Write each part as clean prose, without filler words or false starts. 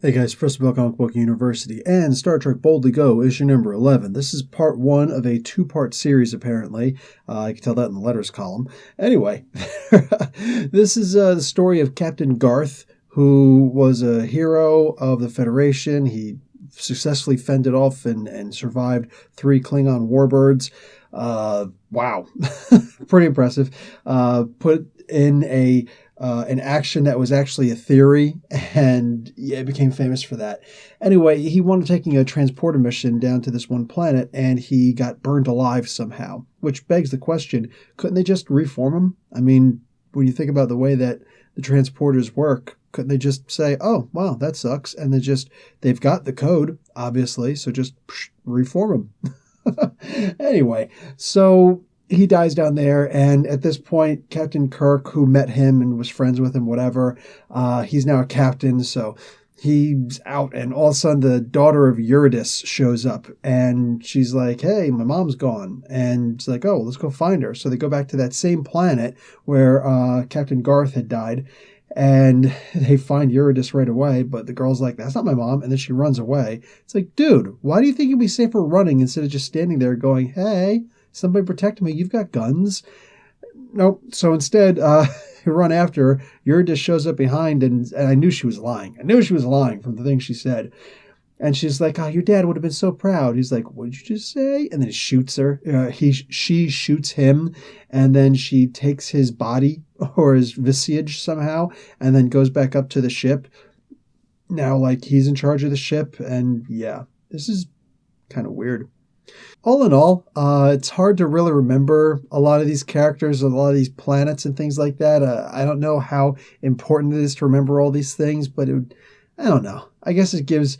Hey guys, Professor Bill Comic Book University and Star Trek Boldly Go issue number 11. This is part one of a two-part series, apparently. I can tell that in the letters column. Anyway, this is the story of Captain Garth, who was a hero of the Federation. He successfully fended off and survived 3 Klingon warbirds. Wow, pretty impressive. Put in an action that was actually a theory, and yeah, it became famous for that. Anyway, he wanted taking a transporter mission down to this one planet, and he got burned alive somehow, which begs the question, couldn't they just reform him? I mean, when you think about the way that the transporters work, couldn't they just say, oh, wow, that sucks, and they've got the code, obviously, so just reform him. Anyway, so he dies down there, and at this point, Captain Kirk, who met him and was friends with him, whatever, he's now a captain, so he's out, and all of a sudden the daughter of Eurydice shows up, and she's like, hey, my mom's gone, and it's like, oh, let's go find her. So they go back to that same planet where Captain Garth had died, and they find Eurydice right away, but the girl's like, that's not my mom, and then she runs away. It's like, dude, why do you think you'd be safer running instead of just standing there going, hey, somebody protect me, you've got guns? Nope. So instead, you run after her. Eurydice shows up behind, and I knew she was lying. I knew she was lying from the things she said. And she's like, oh, your dad would have been so proud. He's like, what did you just say? And then he shoots her. She shoots him, and then she takes his body or his visage somehow, and then goes back up to the ship. Now, like, he's in charge of the ship, and yeah, this is kind of weird. All in all, it's hard to really remember a lot of these characters, a lot of these planets and things like that. I don't know how important it is to remember all these things, but I don't know. I guess it gives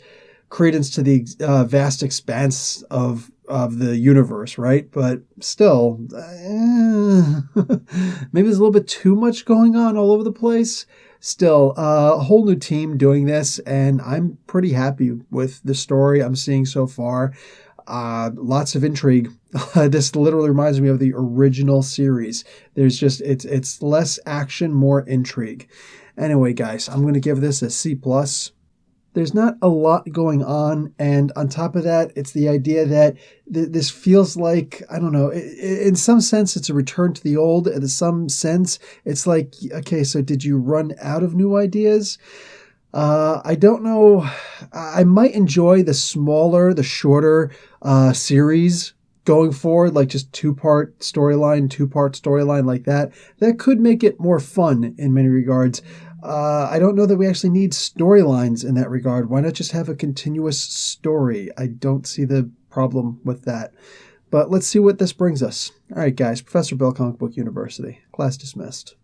credence to the vast expanse of the universe, right? But still, maybe there's a little bit too much going on all over the place. Still, a whole new team doing this, and I'm pretty happy with the story I'm seeing so far. Lots of intrigue. This literally reminds me of the original series. There's just, it's less action, more intrigue. Anyway, guys, I'm going to give this a C+. There's not a lot going on, and on top of that, it's the idea that this feels like, I don't know, in some sense it's a return to the old, in some sense it's like, okay, so did you run out of new ideas? I don't know. I might enjoy the shorter series going forward, like just two-part storyline like that. That could make it more fun in many regards. I don't know that we actually need storylines in that regard. Why not just have a continuous story? I don't see the problem with that. But let's see what this brings us. All right, guys. Professor Bill, Comic Book University. Class dismissed.